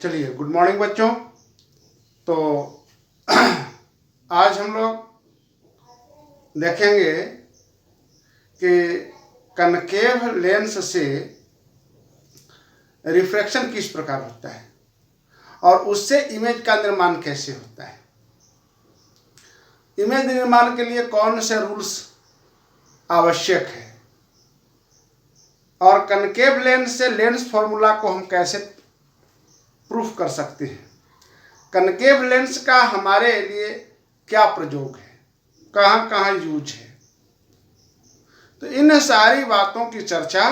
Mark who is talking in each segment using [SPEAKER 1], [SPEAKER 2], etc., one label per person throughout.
[SPEAKER 1] चलिए, good morning बच्चों। तो आज हम लोग देखेंगे कि कनकेव लेंस से रिफ्रैक्शन किस प्रकार होता है और उससे इमेज का निर्माण कैसे होता है। इमेज निर्माण के लिए कौन से रूल्स आवश्यक है और कनकेव लेंस से लेंस फॉर्मूला को हम कैसे प्रूफ कर सकते हैं। कनकेव लेंस का हमारे लिए क्या प्रयोग है, कहाँ कहाँ यूज है। तो इन सारी बातों की चर्चा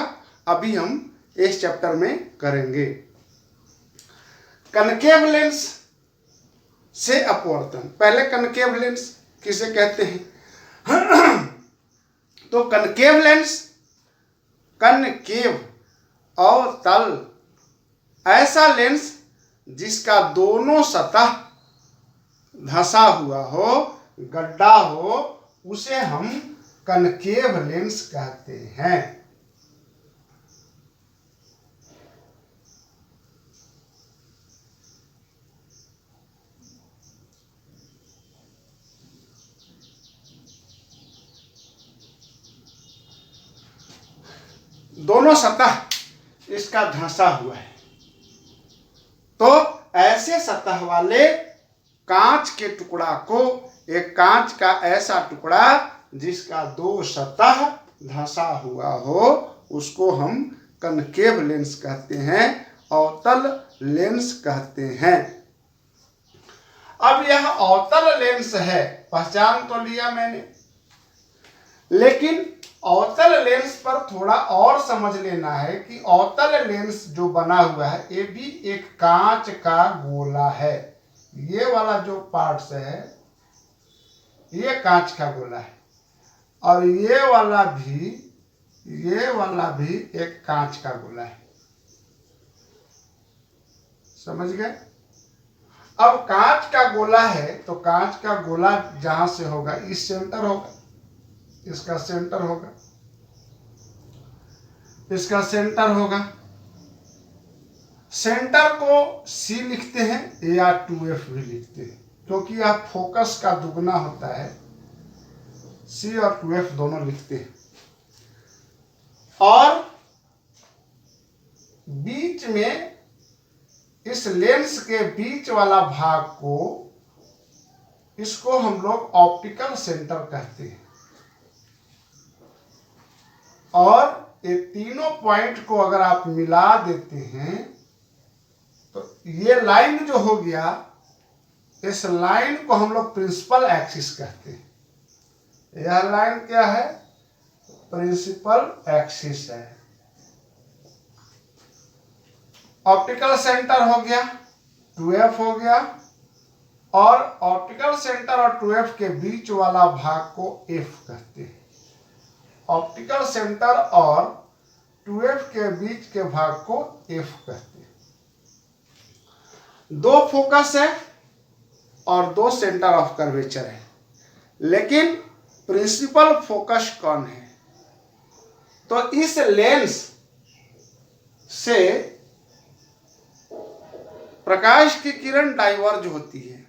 [SPEAKER 1] अभी हम इस चैप्टर में करेंगे। कनकेव लेंस से अपवर्तन। पहले कनकेव लेंस किसे कहते हैं? तो कनकेव लेंस, कनकेव और तल ऐसा लेंस जिसका दोनों सतह धंसा हुआ हो, गड्ढा हो, उसे हम कनकेव लेंस कहते हैं। दोनों सतह इसका धंसा हुआ है, तो ऐसे सतह वाले कांच के टुकड़ा को, एक कांच का ऐसा टुकड़ा जिसका दो सतह धंसा हुआ हो, उसको हम कनकेव लेंस कहते हैं, अवतल लेंस कहते हैं। अब यह अवतल लेंस है, पहचान तो लिया मैंने, लेकिन अवतल लेंस पर थोड़ा और समझ लेना है कि अवतल लेंस जो बना हुआ है ये भी एक कांच का गोला है। ये वाला जो पार्ट्स है ये कांच का गोला है और ये वाला भी एक कांच का गोला है। समझ गए? अब कांच का गोला है तो कांच का गोला जहां से होगा इस सेंटर होगा, इसका सेंटर होगा, इसका सेंटर होगा। सेंटर को C लिखते हैं या 2F भी लिखते हैं, क्योंकि यह फोकस का दुगना होता है। C और 2F दोनों लिखते हैं। और बीच में इस लेंस के बीच वाला भाग को, इसको हम लोग ऑप्टिकल सेंटर कहते हैं। और ये तीनों पॉइंट को अगर आप मिला देते हैं तो ये लाइन जो हो गया, इस लाइन को हम लोग प्रिंसिपल एक्सिस कहते हैं। यह लाइन क्या है? प्रिंसिपल एक्सिस है। ऑप्टिकल सेंटर हो गया, 2F हो गया, और ऑप्टिकल सेंटर और 2F के बीच वाला भाग को F कहते हैं। ऑप्टिकल सेंटर और 2F के बीच के भाग को F कहते हैं। दो फोकस है और दो सेंटर ऑफ कर्वेचर है, लेकिन प्रिंसिपल फोकस कौन है? तो इस लेंस से प्रकाश की किरण डाइवर्ज होती है,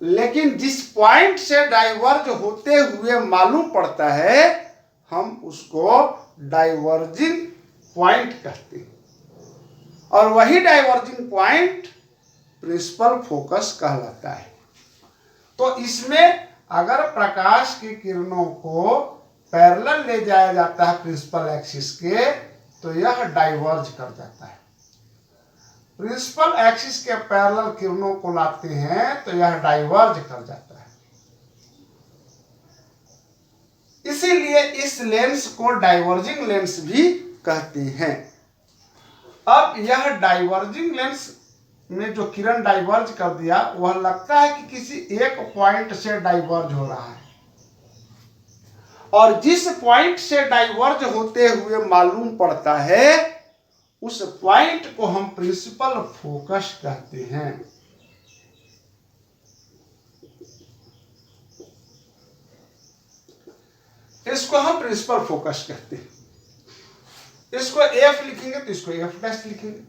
[SPEAKER 1] लेकिन जिस पॉइंट से डाइवर्ज होते हुए मालूम पड़ता है हम उसको डाइवर्जिंग पॉइंट कहते हैं, और वही डाइवर्जिंग पॉइंट प्रिंसिपल फोकस कहलाता है। तो इसमें अगर प्रकाश की किरणों को पैरेलल ले जाया जाता है प्रिंसिपल एक्सिस के, तो यह डाइवर्ज कर जाता है। प्रिंसिपल एक्सिस के पैरेलल किरणों को लाते हैं तो यह डाइवर्ज कर जाता है। इसीलिए इस लेंस को डाइवर्जिंग लेंस भी कहते हैं। अब यह डाइवर्जिंग लेंस में जो किरण डाइवर्ज कर दिया, वह लगता है कि किसी एक पॉइंट से डाइवर्ज हो रहा है, और जिस पॉइंट से डाइवर्ज होते हुए मालूम पड़ता है उस पॉइंट को हम प्रिंसिपल फोकस कहते हैं। इसको हम प्रिंसिपल फोकस कहते हैं। इसको F लिखेंगे तो इसको F' लिखेंगे।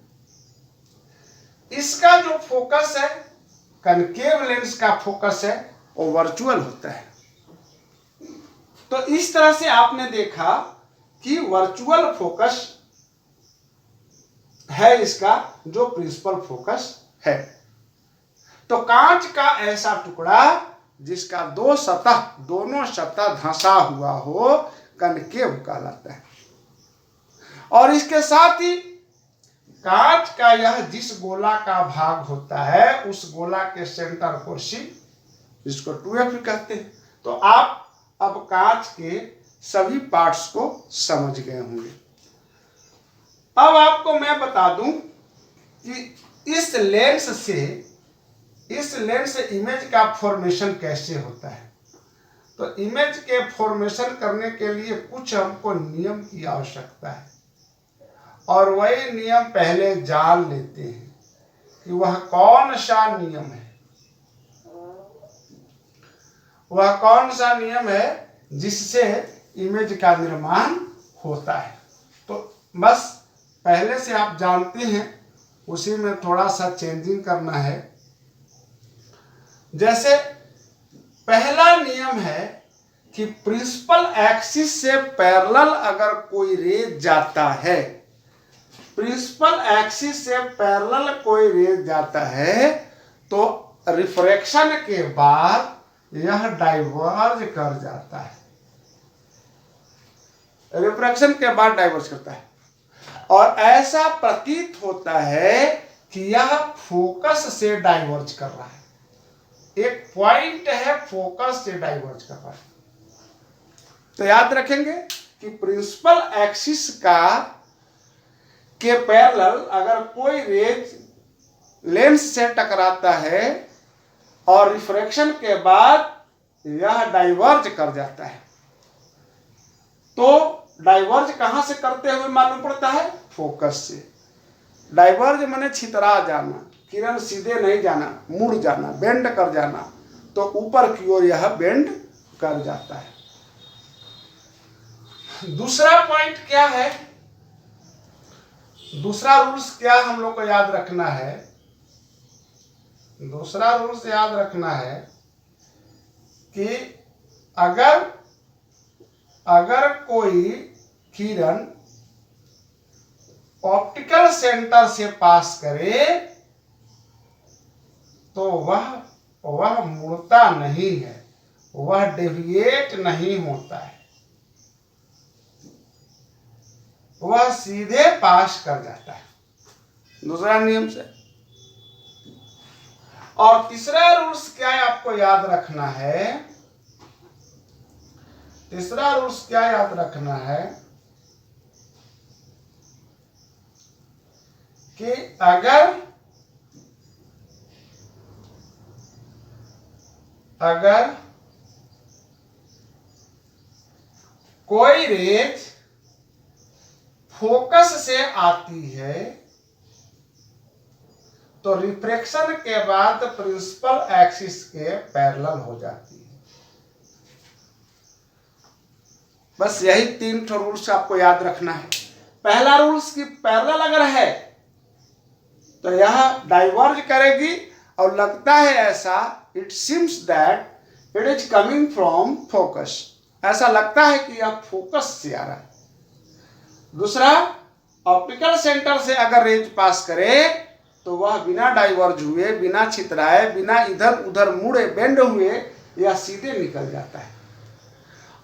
[SPEAKER 1] इसका जो फोकस है, कनकेव लेंस का फोकस है, वो वर्चुअल होता है। तो इस तरह से आपने देखा कि वर्चुअल फोकस है इसका जो प्रिंसिपल फोकस है। तो कांच का ऐसा टुकड़ा जिसका दोनों सतह धंसा हुआ हो, कनकेव कहलाता है। और इसके साथ ही कांच का यह जिस गोला का भाग होता है, उस गोला के सेंटर को सी, जिसको 2F कहते हैं। तो आप अब कांच के सभी पार्ट्स को समझ गए होंगे। अब आपको मैं बता दूं कि इस लेंस से इमेज का फॉर्मेशन कैसे होता है। तो इमेज के फॉर्मेशन करने के लिए कुछ हमको नियम की आवश्यकता है, और वही नियम पहले जान लेते हैं कि वह कौन सा नियम है। वह कौन सा नियम है जिससे इमेज का निर्माण होता है। तो बस पहले से आप जानते हैं, उसी में थोड़ा सा चेंजिंग करना है। जैसे पहला नियम है कि प्रिंसिपल एक्सिस से पैरेलल अगर कोई रे जाता है, प्रिंसिपल एक्सिस से पैरेलल कोई रे जाता है, तो रिफ्रैक्शन के बाद यह डाइवर्ज कर जाता है। रिफ्रैक्शन के बाद डाइवर्ज करता है, और ऐसा प्रतीत होता है कि यह फोकस से डाइवर्ज कर रहा है। एक पॉइंट है, फोकस से डाइवर्ज कर रहा है। तो याद रखेंगे कि प्रिंसिपल एक्सिस के पैरेलल अगर कोई रेज लेंस से टकराता है और रिफ्रैक्शन के बाद यह डाइवर्ज कर जाता है, तो डाइवर्ज कहां से करते हुए मालूम पड़ता है? फोकस से। डाइवर्ज माने छितरा जाना, किरण सीधे नहीं जाना, मुड़ जाना, बेंड कर जाना। तो ऊपर की ओर यह बेंड कर जाता है। दूसरा पॉइंट क्या है? दूसरा रूल्स क्या हम लोग को याद रखना है? दूसरा रूल्स याद रखना है कि अगर कोई किरण ऑप्टिकल सेंटर से पास करे तो वह मुड़ता नहीं है, वह डेविएट नहीं होता है, वह सीधे पास कर जाता है, दूसरा नियम से। और तीसरा रूल्स क्या है आपको याद रखना है? तीसरा रूल्स क्या याद रखना है कि अगर कोई रेज फोकस से आती है तो रिफ्रैक्शन के बाद प्रिंसिपल एक्सिस के पैरेलल हो जाती है। बस यही 3 रूल्स आपको याद रखना है। पहला रूल्स की पैरेलल अगर है तो यह डाइवर्ज करेगी, और लगता है ऐसा, it seems that it is coming from focus, ऐसा लगता है कि यह फोकस से आ रहा है। दूसरा, ऑप्टिकल सेंटर से अगर रेज पास करे तो वह बिना डाइवर्ज हुए, बिना छितराए, बिना इधर उधर मुड़े बेंड हुए, यह सीधे निकल जाता है।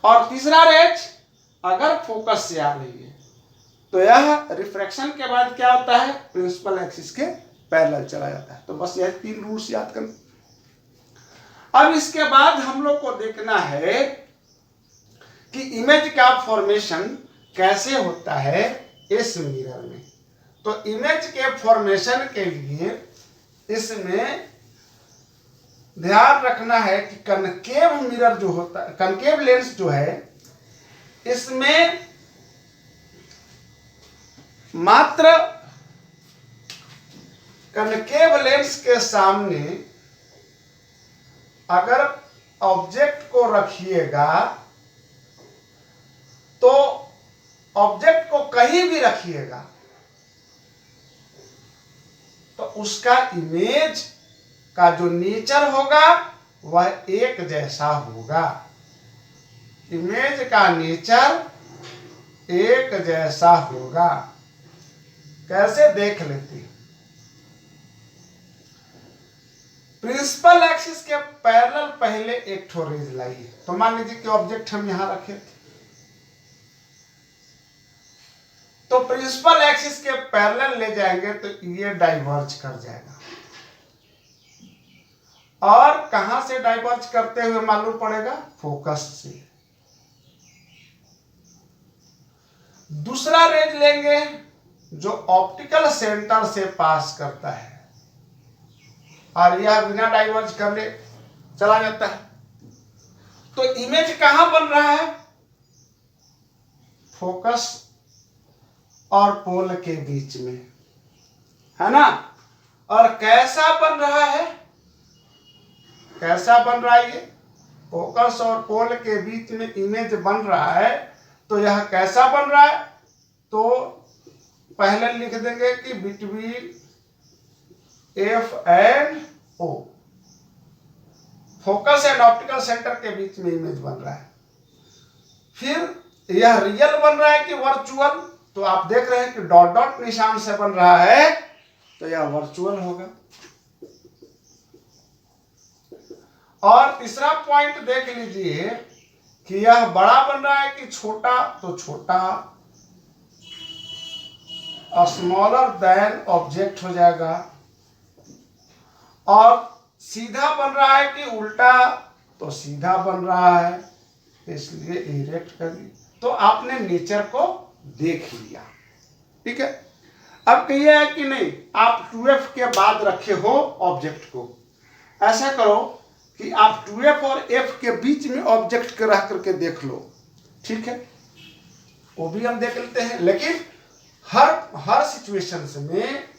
[SPEAKER 1] और तीसरा रेज अगर फोकस से आ रही है तो यह रिफ्रैक्शन के बाद क्या होता है? प्रिंसिपल एक्सिस के पैरेलल चला जाता है। तो बस यह 3 रूल्स याद करना। अब इसके बाद हम लोग को देखना है कि इमेज का फॉर्मेशन कैसे होता है इस मिरर में। तो इमेज के फॉर्मेशन के लिए इसमें ध्यान रखना है कि कनकेव मिरर जो होता है, कनकेव लेंस जो है, इसमें मात्र कनकेव लेंस के सामने अगर ऑब्जेक्ट को रखिएगा तो ऑब्जेक्ट को कहीं भी रखिएगा तो उसका इमेज का जो नेचर होगा वह एक जैसा होगा। इमेज का नेचर एक जैसा होगा। कैसे देख लेते हैं। प्रिंसिपल एक्सिस के पैरेलल पहले एक ठो रेज लाइए। तो मान लीजिए कि ऑब्जेक्ट हम यहां रखे थे, तो प्रिंसिपल एक्सिस के पैरेलल ले जाएंगे तो ये डाइवर्ज कर जाएगा। और कहां से डाइवर्ज करते हुए मालूम पड़ेगा? फोकस से। दूसरा रेज लेंगे जो ऑप्टिकल सेंटर से पास करता है और यह बिना डाइवर्ज करने चला जाता है। तो इमेज कहां बन रहा है? फोकस और पोल के बीच में, है ना। और कैसा बन रहा है? कैसा बन रहा है? ये फोकस और पोल के बीच में इमेज बन रहा है। तो यह कैसा बन रहा है? तो पहले लिख देंगे कि between F and O, focus and optical centre के बीच में इमेज बन रहा है। फिर यह रियल बन रहा है कि वर्चुअल? तो आप देख रहे हैं कि डॉट डॉट निशान से बन रहा है, तो यह वर्चुअल होगा। और तीसरा पॉइंट देख लीजिए कि यह बड़ा बन रहा है कि छोटा? तो छोटा, स्मॉलर देन ऑब्जेक्ट हो जाएगा। और सीधा बन रहा है कि उल्टा? तो सीधा बन रहा है, इसलिए इरेक्ट कर दिया। तो आपने नेचर को देख लिया, ठीक है। अब कहिए है कि नहीं, आप 2f के बाद रखे हो ऑब्जेक्ट को। ऐसा करो कि आप 2f और f के बीच में ऑब्जेक्ट के रख करके देख लो, ठीक है। वो भी हम देख लेते हैं, लेकिन हर सिचुएशन में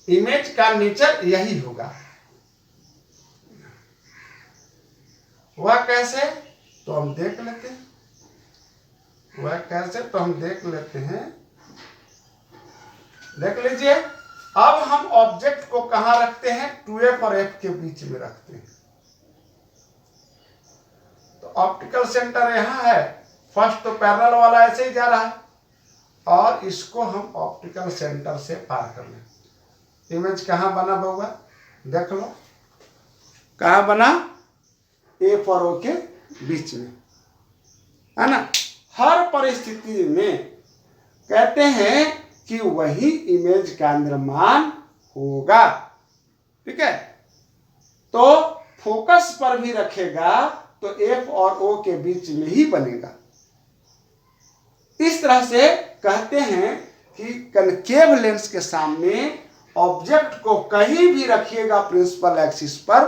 [SPEAKER 1] इमेज का नेचर यही होगा। वह कैसे? तो हम देख लेते हैं। वह कैसे? तो हम देख लेते हैं। देख लीजिए। अब हम ऑब्जेक्ट को कहां रखते हैं? 2f और f के बीच में रखते हैं। तो ऑप्टिकल सेंटर यहां है। फर्स्ट तो पैरेलल वाला ऐसे ही जा रहा है और इसको हम ऑप्टिकल सेंटर से पार कर लें। इमेज कहां बना होगा? देख लो कहां बना? एफ और ओ के बीच में, है ना। हर परिस्थिति में कहते हैं कि वही इमेज का निर्माण होगा, ठीक है। तो फोकस पर भी रखेगा तो एफ और ओ के बीच में ही बनेगा। इस तरह से कहते हैं कि कनकेव लेंस के सामने ऑब्जेक्ट को कहीं भी रखिएगा प्रिंसिपल एक्सिस पर,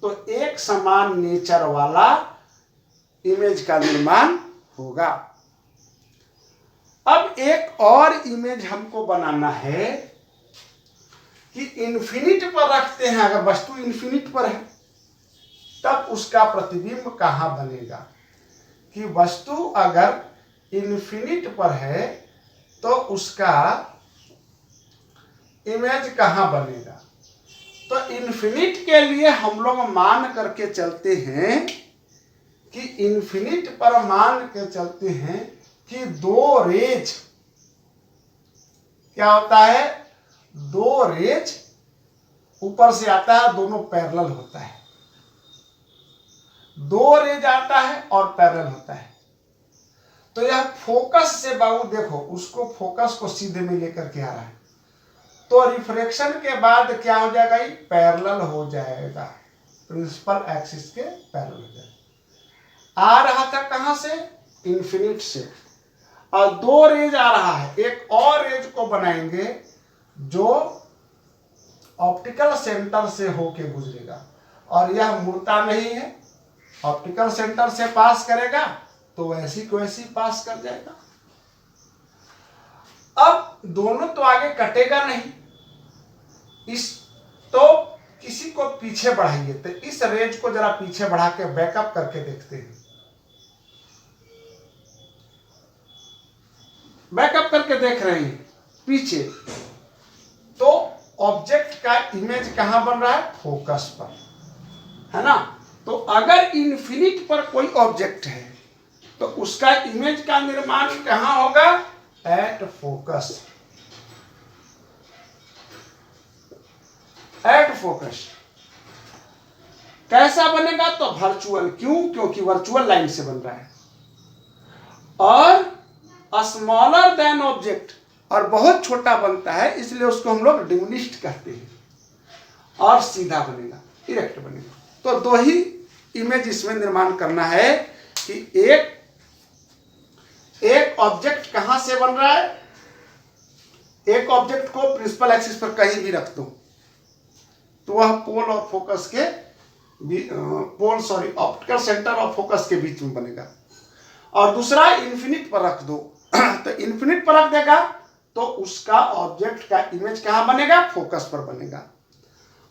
[SPEAKER 1] तो एक समान नेचर वाला इमेज का निर्माण होगा। अब एक और इमेज हमको बनाना है कि इन्फिनिट पर रखते हैं। अगर वस्तु इन्फिनिट पर है तब उसका प्रतिबिंब कहां बनेगा? कि वस्तु अगर इन्फिनिट पर है तो उसका इमेज कहां बनेगा? तो इन्फिनिट के लिए हम लोग मान करके चलते हैं कि इन्फिनिट पर मान के चलते हैं कि दो रेज क्या होता है? दो रेज ऊपर से आता है, दोनों पैरेलल होता है। दो रेज आता है और पैरेलल होता है। तो यह फोकस से बाबू देखो, उसको फोकस को सीधे में लेकर के आ रहा है, तो रिफ्रैक्शन के बाद क्या हो जाएगा? ये पैरेलल हो जाएगा, प्रिंसिपल एक्सिस के पैरेलल हो जाएगा। आ रहा था कहां से? इन्फिनिट से। और दो रेज आ रहा है, एक और रेज को बनाएंगे जो ऑप्टिकल सेंटर से होके गुजरेगा और यह मुड़ता नहीं है, ऑप्टिकल सेंटर से पास करेगा तो वैसी को वैसी पास कर जाएगा। अब दोनों तो आगे कटेगा नहीं, इस तो किसी को पीछे बढ़ाइए। तो इस रेंज को जरा पीछे बढ़ा के बैकअप करके देखते हैं। बैकअप करके देख रहे हैं पीछे, तो ऑब्जेक्ट का इमेज कहाँ बन रहा है? फोकस पर, है ना। तो अगर इन्फिनिट पर कोई ऑब्जेक्ट है तो उसका इमेज का निर्माण कहाँ होगा? At focus. एट फोकस कैसा बनेगा? तो वर्चुअल। क्यों? क्योंकि वर्चुअल लाइन से बन रहा है। और स्मॉलर देन ऑब्जेक्ट, और बहुत छोटा बनता है, इसलिए उसको हम लोग डिमिनिश्ड कहते हैं। और सीधा बनेगा, इरेक्ट बनेगा। तो दो ही इमेज इसमें निर्माण करना है कि एक ऑब्जेक्ट कहां से बन रहा है। एक ऑब्जेक्ट को प्रिंसिपल एक्सिस पर कहीं भी रख दो तो वह पोल और फोकस के ऑप्टिकल सेंटर और फोकस के बीच में बनेगा। और दूसरा इन्फिनिट पर रख दो तो इन्फिनिट पर रख देगा तो उसका ऑब्जेक्ट का इमेज कहां बनेगा? फोकस पर बनेगा।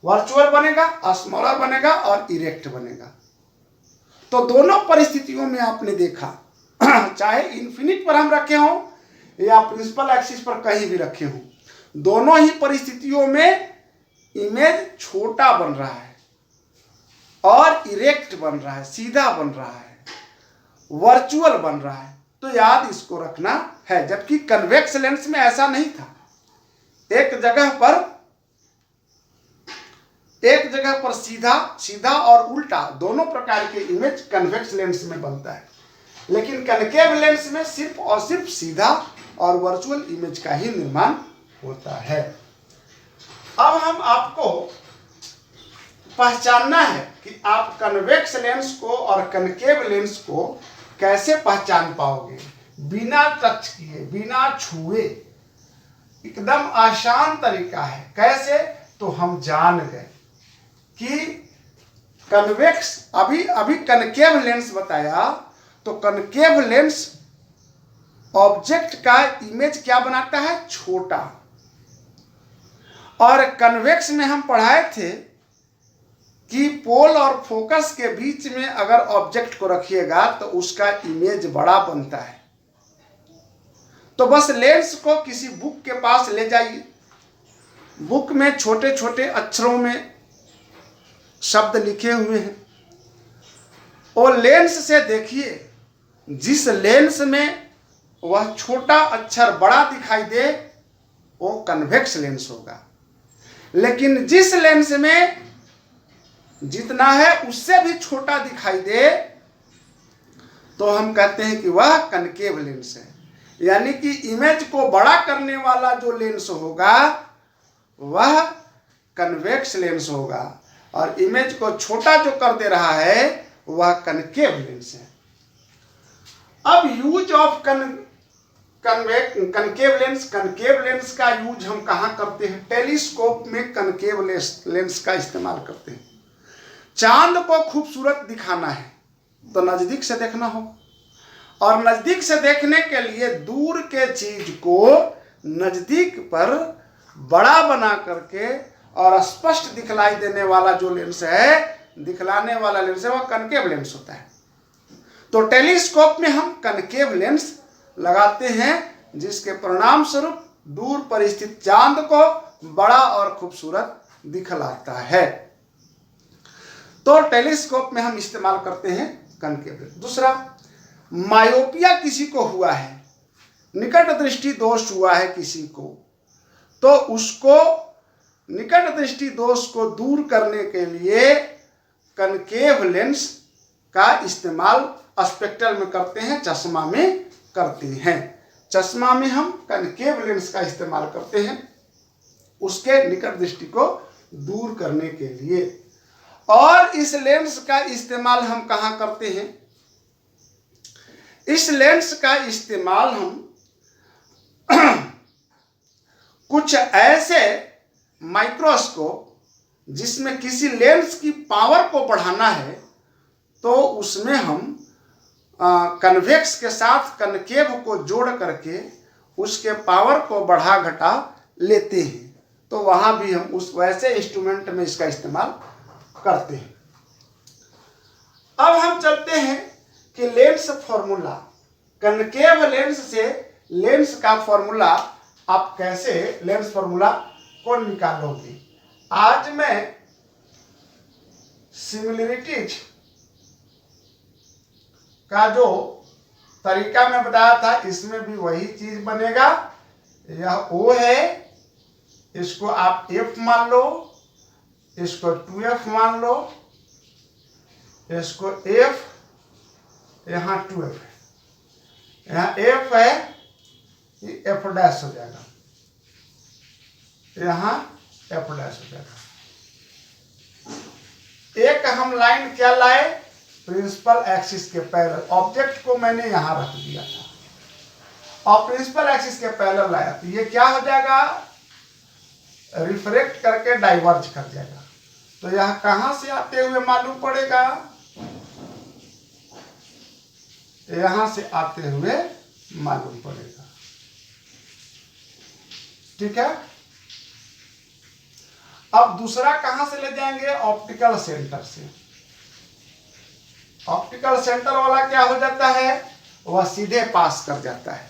[SPEAKER 1] वर्चुअल बनेगा, स्मॉलर बनेगा और इरेक्ट बनेगा। तो दोनों परिस्थितियों में आपने देखा चाहे इन्फिनिट पर हम रखे हों या प्रिंसिपल एक्सिस पर कहीं भी रखे हों, दोनों ही परिस्थितियों में इमेज छोटा बन रहा है और इरेक्ट बन रहा है, सीधा बन रहा है, वर्चुअल बन रहा है। तो याद इसको रखना है। जबकि कन्वेक्स लेंस में ऐसा नहीं था। एक जगह पर सीधा और उल्टा दोनों प्रकार के इमेज कन्वेक्स लेंस में बनता है, लेकिन कनकेव लेंस में सिर्फ और सिर्फ सीधा और वर्चुअल इमेज का ही निर्माण होता है। अब हम आपको पहचानना है कि आप कन्वेक्स लेंस को और कनकेव लेंस को कैसे पहचान पाओगे बिना टच किए, बिना छुए। एकदम आसान तरीका है। कैसे? तो हम जान गए कि कन्वेक्स, अभी कनकेव लेंस बताया, तो कनकेव लेंस ऑब्जेक्ट का इमेज क्या बनाता है? छोटा। और कन्वेक्स में हम पढ़ाए थे कि पोल और फोकस के बीच में अगर ऑब्जेक्ट को रखिएगा तो उसका इमेज बड़ा बनता है। तो बस लेंस को किसी बुक के पास ले जाइए, बुक में छोटे छोटे अक्षरों में शब्द लिखे हुए हैं, और लेंस से देखिए, जिस लेंस में वह छोटा अक्षर बड़ा दिखाई दे वो कन्वेक्स लेंस होगा। लेकिन जिस लेंस में जितना है उससे भी छोटा दिखाई दे तो हम कहते हैं कि वह कनकेव लेंस है। यानी कि इमेज को बड़ा करने वाला जो लेंस होगा वह कन्वेक्स लेंस होगा, और इमेज को छोटा जो कर दे रहा है वह कनकेव लेंस है। अब यूज ऑफ कनकेव लेंस का यूज हम कहाँ करते हैं? टेलीस्कोप में कनकेव लेंस का इस्तेमाल करते हैं। चांद को खूबसूरत दिखाना है तो नजदीक से देखना हो, और नजदीक से देखने के लिए दूर के चीज को नजदीक पर बड़ा बना करके और स्पष्ट दिखलाई देने वाला जो लेंस है, दिखलाने वाला लेंस है, वह कनकेव लेंस होता है। तो टेलीस्कोप में हम कनकेव लेंस लगाते हैं, जिसके परिणाम स्वरूप दूर पर स्थित चांद को बड़ा और खूबसूरत दिखलाता है। तो टेलीस्कोप में हम इस्तेमाल करते हैं कनकेव लेंस। दूसरा, मायोपिया किसी को हुआ है, निकट दृष्टि दोष हुआ है किसी को, तो उसको निकट दृष्टि दोष को दूर करने के लिए कनकेव लेंस का इस्तेमाल स्पेक्ट्रल में करते हैं, चश्मा में करते हैं। चश्मा में हम कनकेव लेंस का इस्तेमाल करते हैं उसके निकट दृष्टि को दूर करने के लिए। और इस लेंस का इस्तेमाल हम कहाँ करते हैं? इस लेंस का इस्तेमाल हम कुछ ऐसे माइक्रोस्कोप जिसमें किसी लेंस की पावर को बढ़ाना है, तो उसमें हम कन्वेक्स के साथ कनकेव को जोड़ करके उसके पावर को बढ़ा घटा लेते हैं। तो वहाँ भी हम उस वैसे इंस्ट्रूमेंट में इसका इस्तेमाल करते हैं। अब हम चलते हैं कि लेंस फॉर्मूला, कनकेव लेंस से लेंस का फॉर्मूला आप कैसे लेंस फॉर्मूला को निकालोगे। आज मैं सिमिलरिटीज का जो तरीका मैं बताया था, इसमें भी वही चीज बनेगा। यह O है, इसको आप F मान लो, इसको 2F मान लो, इसको F, यहाँ 2F है, यहाँ F है, ये F डैश हो जाएगा, यहाँ F डैश हो जाएगा। एक हम लाइन क्या लाए, प्रिंसिपल एक्सिस के पैरेलल। ऑब्जेक्ट को मैंने यहां रख दिया था और प्रिंसिपल एक्सिस के पैरेलल लाया, तो ये क्या हो जाएगा, रिफ्रेक्ट करके डाइवर्ज कर जाएगा। तो यह कहां से आते हुए मालूम पड़ेगा, यहां से आते हुए मालूम पड़ेगा। ठीक है। अब दूसरा कहां से ले जाएंगे, ऑप्टिकल सेंटर से। ऑप्टिकल सेंटर वाला क्या हो जाता है, वह सीधे पास कर जाता है,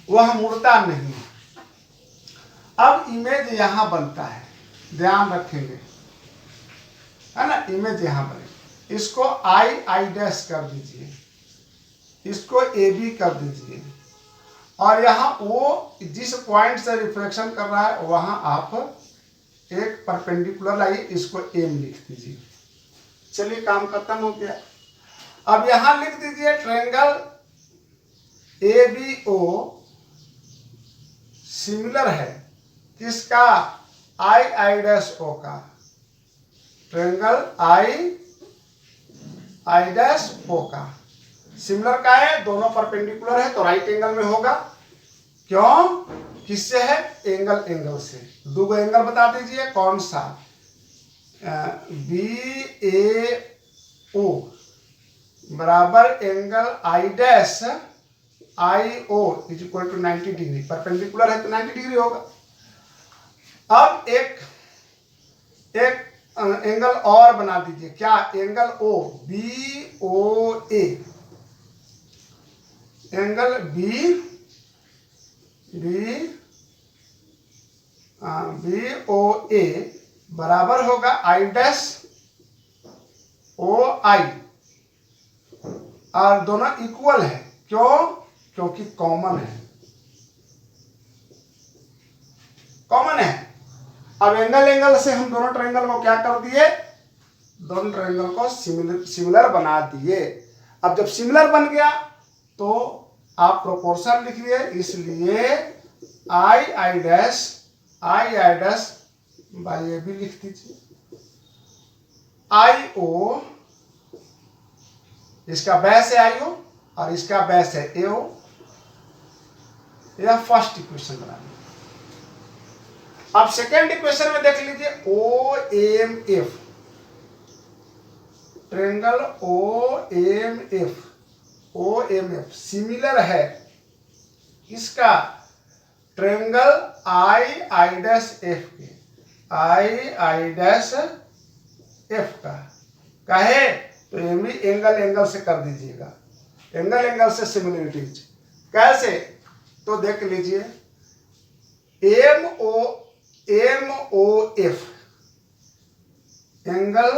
[SPEAKER 1] वह मुड़ता नहीं। अब इमेज यहां बनता है, ध्यान रखेंगे, है ना, इमेज यहां बने। इसको आई डैश कर दीजिए, इसको ए बी कर दीजिए, और यहां वो जिस पॉइंट से रिफ्लेक्शन कर रहा है वहां आप एक परपेंडिकुलर लाइए, इसको एम लिख दीजिए। चलिए काम खत्म हो गया। अब यहां लिख दीजिए ट्रायंगल ABO सिमिलर है किसका, आई डैश ओ का। ट्रायंगल आई डैश ओ का सिमिलर का है, दोनों परपेंडिकुलर है तो राइट एंगल में होगा। क्यों, किससे है, एंगल से। दो एंगल बता दीजिए कौन सा, BAO बराबर angle I dash IO is equal to 90 degree, perpendicular है तो 90 डिग्री होगा। अब एक एंगल और बना दीजिए, क्या, angle O, BOA, angle BOA बराबर होगा आई डैश OI, और दोनों इक्वल है। क्यों, क्योंकि कॉमन है, कॉमन है। अब एंगल से हम दोनों ट्रायंगल को क्या कर दिए, दोनों ट्रायंगल को सिमिलर बना दिए। अब जब सिमिलर बन गया तो आप प्रोपोर्शन लिख लिए, इसलिए आई डैश बाई ए भी लिख दीजिए। IO, इसका बेस है IO और इसका बेस है AO। यह फर्स्ट इक्वेशन बना ली। अब सेकेंड इक्वेशन में देख लीजिए, OMF, ट्रायंगल OMF सिमिलर है इसका, ट्रायंगल आई डैश एफ के, आई डैश एफ का कहे तो ये भी एंगल से कर दीजिएगा, एंगल से सिमिलरिटीज। कैसे, तो देख लीजिए, MOF एंगल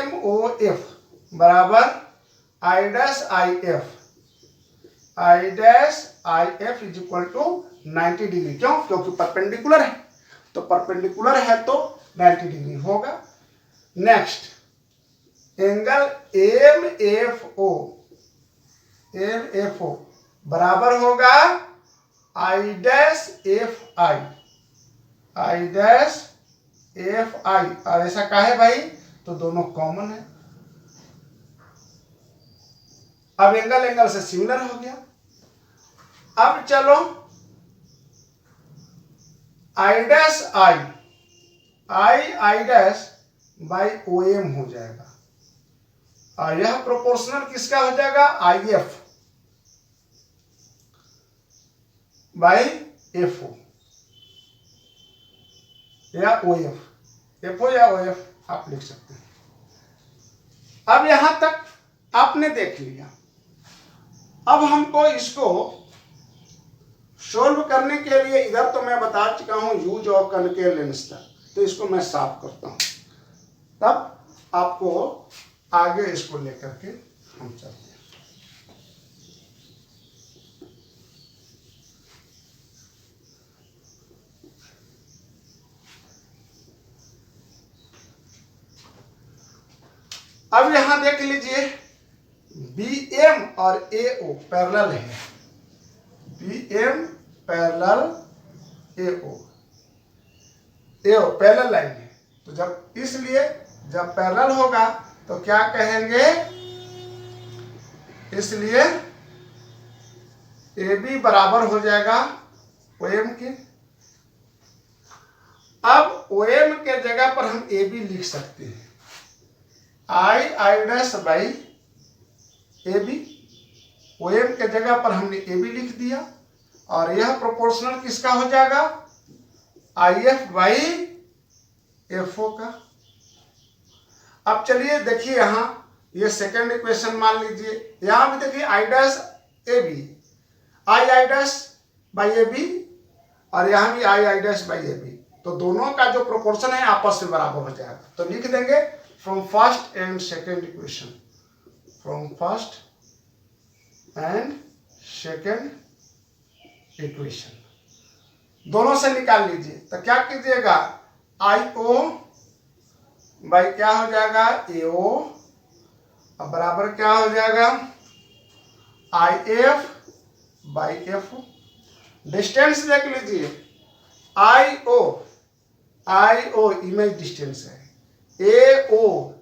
[SPEAKER 1] MOF बराबर I dash IF is equal to 90 degree. क्यों, क्योंकि परपेंडिकुलर है, तो परपेंडिकुलर है तो 90 डिग्री होगा। नेक्स्ट, एंगल MFO बराबर होगा आई डैश FI, और ऐसा का है भाई, तो दोनों कॉमन है। अब एंगल से सिमिलर हो गया। अब चलो I dash I dash by OM हो जाएगा, और यह प्रोपोर्शनल किसका हो जाएगा, IF बाई FO या OF, FO या OF आप लिख सकते हैं। अब यहां तक आपने देख लिया। अब हमको इसको सोल्व करने के लिए, इधर तो मैं बता चुका हूं यूज ऑफ कनकेव लेंस तक, तो इसको मैं साफ करता हूँ, तब आपको आगे इसको लेकर के हम चलते हैं। अब यहां देख लीजिए, BM और AO पैरेलल है, BM parallel AO parallel line है। तो जब इसलिए जब पैरेलल होगा तो क्या कहेंगे, इसलिए AB बराबर हो जाएगा OM के। अब OM के जगह पर हम AB लिख सकते हैं, I dash by AB। OM के जगह पर हमने AB लिख दिया और यह प्रोपोर्शनल किसका हो जाएगा, IF बाई FO का। अब चलिए देखिए, यहां ये सेकंड इक्वेशन मान लीजिए, यहां भी देखिए I dash AB, I dash by AB और यहां भी I डैश बाई AB, तो दोनों का जो प्रोपोर्शन है आपस में बराबर हो जाएगा। तो लिख देंगे from first and second equation, from first and second equation दोनों से निकाल लीजिए। तो क्या कीजिएगा, IO बाई क्या हो जाएगा, AO, अब बराबर क्या हो जाएगा, IF बाई FO। डिस्टेंस देख लीजिए, IO इमेज डिस्टेंस है, AO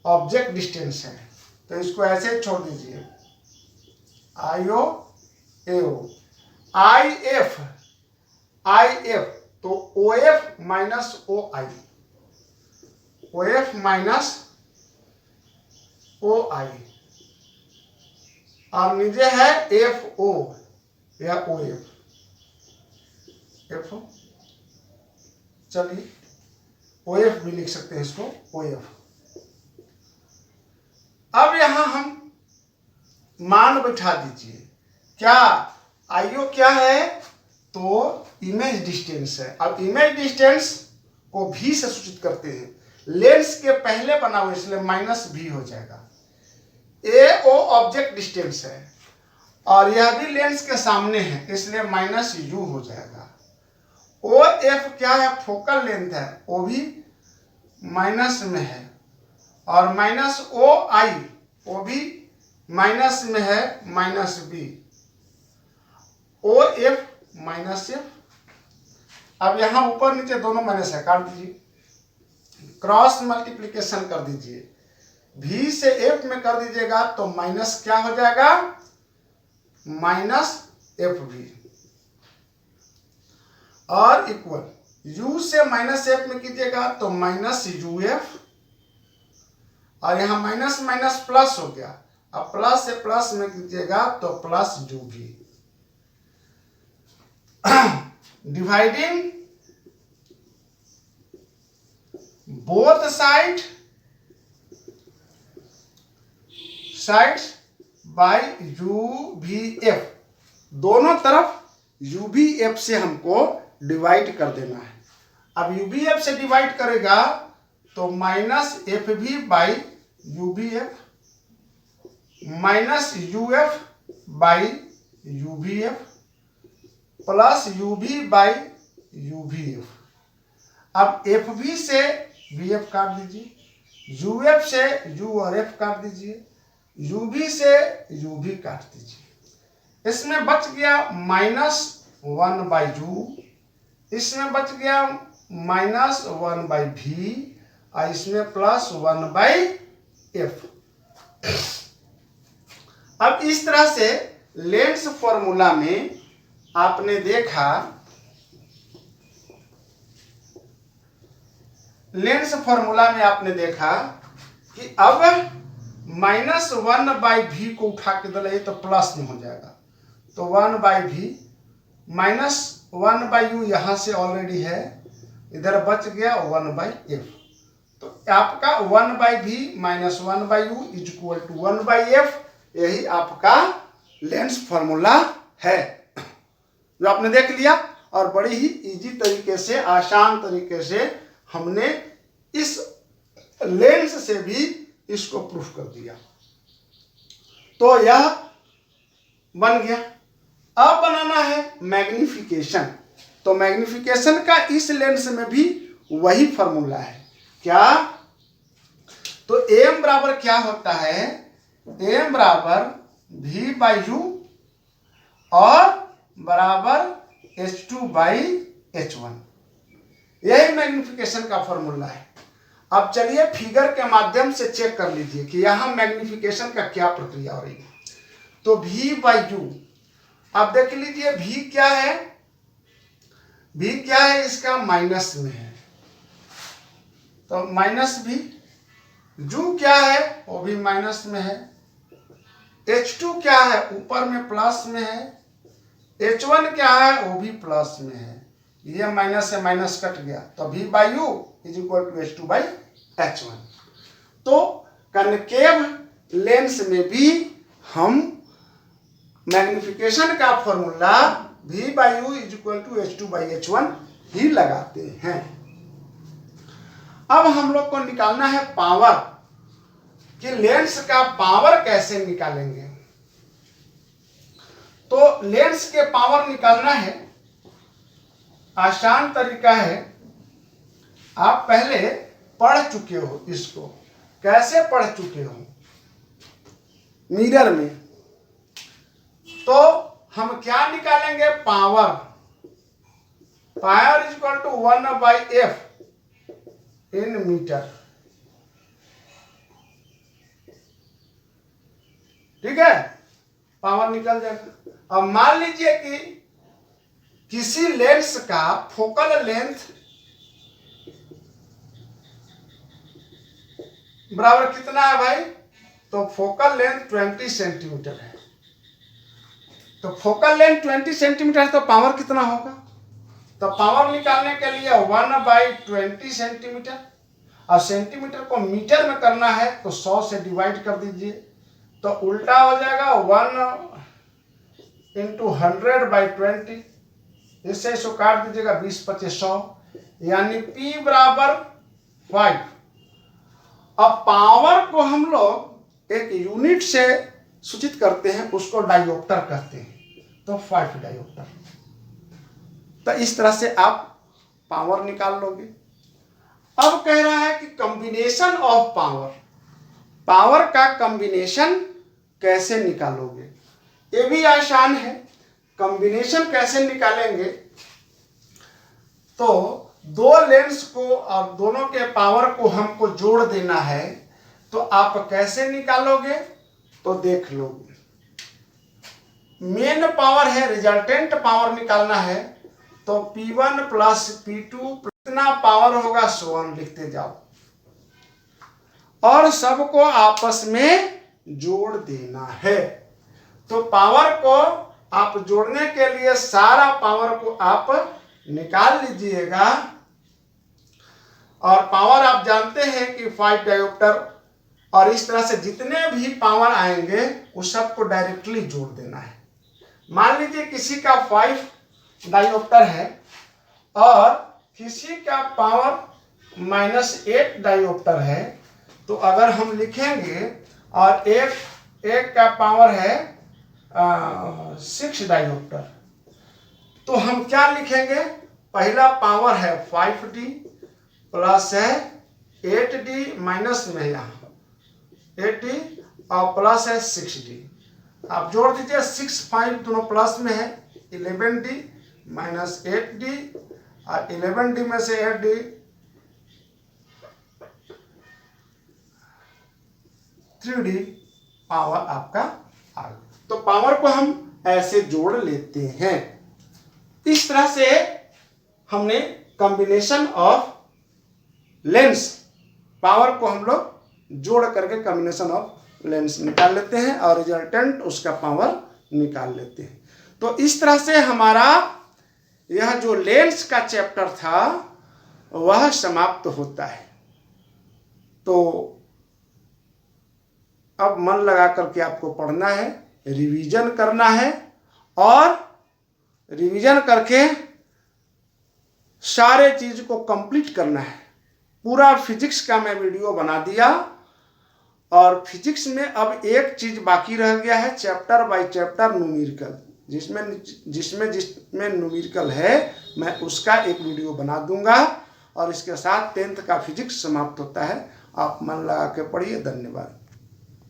[SPEAKER 1] ऑब्जेक्ट डिस्टेंस है, तो इसको ऐसे छोड़ दीजिए, IO AO। IF तो OF minus OI, OF minus OI, और नीचे है FO या OF, FO। चलिए OF भी लिख सकते हैं इसको, OF। अब यहां हम मान बिठा दीजिए, क्या IO क्या है, तो इमेज डिस्टेंस है। अब इमेज डिस्टेंस को V से सूचित करते हैं, लेंस के पहले बना हुआ इसलिए माइनस V हो जाएगा। AO ऑब्जेक्ट डिस्टेंस है और यह भी लेंस के सामने है इसलिए माइनस U हो जाएगा। OF क्या है, फोकल लेंथ है, वो भी माइनस में है, और माइनस OI वो भी माइनस में है, minus B। OF minus F। अब यहां ऊपर नीचे दोनों माइनस है, काट दीजिए, क्रॉस मल्टीप्लिकेशन कर दीजिए, V से F में कर दीजिएगा तो माइनस क्या हो जाएगा, माइनस FV, और इक्वल U से माइनस F में कीजिएगा तो माइनस UF, और यहां माइनस माइनस प्लस हो गया, अब प्लस से प्लस में कीजिएगा तो plus UV। Dividing both sides by UVF, दोनों तरफ UVF से हमको डिवाइड कर देना है। अब UVF से डिवाइड करेगा तो minus FV by UVF, minus UF by UVF, plus UV by UVF। अब FV से VF काट दीजिए, UF से U और F काट दीजिए, UV से UV काट दीजिए। इसमें बच गया माइनस 1 बाई U, इसमें बच गया माइनस 1 बाई V, और इसमें प्लस 1 बाई F। अब इस तरह से लेंस फॉर्मूला में आपने देखा, लेंस फॉर्मूला में आपने देखा कि अब माइनस 1 बाई V को उठा के दे तो प्लस में हो जाएगा, तो 1 by V, minus 1 by U यहां से ऑलरेडी है, इधर बच गया 1 बाई F, तो आपका 1 by V minus 1 by U is equal to 1 by F। यही आपका लेंस फॉर्मूला है जो आपने देख लिया, और बड़ी ही इजी तरीके से, आसान तरीके से हमने इस लेंस से भी इसको प्रूफ कर दिया। तो यह बन गया। अब बनाना है मैग्निफिकेशन। तो मैग्निफिकेशन का इस लेंस में भी वही फॉर्मूला है। क्या? तो एम बराबर क्या होता है? एम बराबर वी बाई यू और बराबर H2/H1। यही मैग्निफिकेशन का फॉर्मूला है। अब चलिए फिगर के माध्यम से चेक कर लीजिए कि यहां मैग्निफिकेशन का क्या प्रक्रिया हो रही है। तो V बाई यू, अब देख लीजिए V क्या है? V क्या है? इसका माइनस में है, तो माइनस V। यू क्या है? वो भी माइनस में है। H2 क्या है? ऊपर में प्लस में है। H1 क्या है? वो भी प्लस में है। ये माइनस से माइनस कट गया, तो V by u is equal to H2/H1। तो कनकेव लेंस में भी हम मैग्निफिकेशन का formula V by u is equal to H2/H1 ही लगाते हैं। अब हम लोग को निकालना है पावर, कि लेंस का पावर कैसे निकालेंगे। तो लेंस के पावर निकालना है, आसान तरीका है। आप पहले पढ़ चुके हो इसको। कैसे पढ़ चुके हो? मिरर में। तो हम क्या निकालेंगे? Power. Power is equal to 1/f in metre. ठीक है, पावर निकल जाएगा। अब मान लीजिए कि किसी लेंस का फोकल लेंथ बराबर कितना है भाई? तो फोकल लेंथ 20 सेंटीमीटर है। तो फोकल लेंथ 20 सेंटीमीटर है, तो पावर कितना होगा? तो पावर निकालने के लिए 1/20 सेंटीमीटर, और सेंटीमीटर को मीटर में करना है तो 100 से डिवाइड कर दीजिए, तो उल्टा हो जाएगा 1 × 100/20। इससे इसको काट दीजिएगा, 20 × 25 100, यानी P बराबर 5। अब पावर को हम लोग एक यूनिट से सूचित करते हैं, उसको डायोप्टर कहते हैं। तो 5 डायोप्टर। तो इस तरह से आप पावर निकाल लोगे। अब कह रहा है कि कॉम्बिनेशन ऑफ पावर, पावर का कॉम्बिनेशन कैसे निकालोगे? ये भी आसान है। कॉम्बिनेशन कैसे निकालेंगे? तो दो लेंस को और दोनों के पावर को हमको जोड़ देना है, तो आप कैसे निकालोगे? तो देख लोगे। मेन पावर है, रिजल्टेंट पावर निकालना है, तो P1 प्लस P2 कितना पावर होगा 1 लिखते जाओ, और सबको आपस में जोड़ देना है। तो पावर को आप जोड़ने के लिए सारा पावर को आप निकाल लीजिएगा, और पावर आप जानते हैं कि 5 डायोप्टर, और इस तरह से जितने भी पावर आएंगे उस सबको डायरेक्टली जोड़ देना है। मान लीजिए किसी का 5 डायोप्टर है और किसी का पावर -8 डायोप्टर है, तो अगर हम लिखेंगे और एक का पावर है 6 डायोप्टर, तो हम क्या लिखेंगे? पहला पावर है 5D प्लस है 8D, माइनस में यहाँ 8D और प्लस है 6D। आप जोड़ दीजिए, 6 5 दोनों प्लस में है, 11D माइनस 8D, और 11D में से 8D 3D पावर आपका आ गया। तो पावर को हम ऐसे जोड़ लेते हैं। इस तरह से हमने कॉम्बिनेशन ऑफ लेंस, पावर को हम लोग जोड़ करके कॉम्बिनेशन ऑफ लेंस निकाल लेते हैं, और रिजल्टेंट उसका पावर निकाल लेते हैं। तो इस तरह से हमारा यह जो लेंस का चैप्टर था वह समाप्त होता है। तो अब मन लगा करके आपको पढ़ना है, रिवीजन करना है, और रिवीजन करके सारे चीज को कंप्लीट करना है। पूरा फिजिक्स का मैं वीडियो बना दिया। और फिजिक्स में अब एक चीज बाकी रह गया है, चैप्टर बाय चैप्टर न्यूमेरिकल, जिसमें न्यूमेरिकल है, मैं उसका एक वीडियो बना दूंगा। और इसके साथ 10th का फिजिक्स समाप्त होता है। आप मन लगा के पढ़िए। धन्यवाद।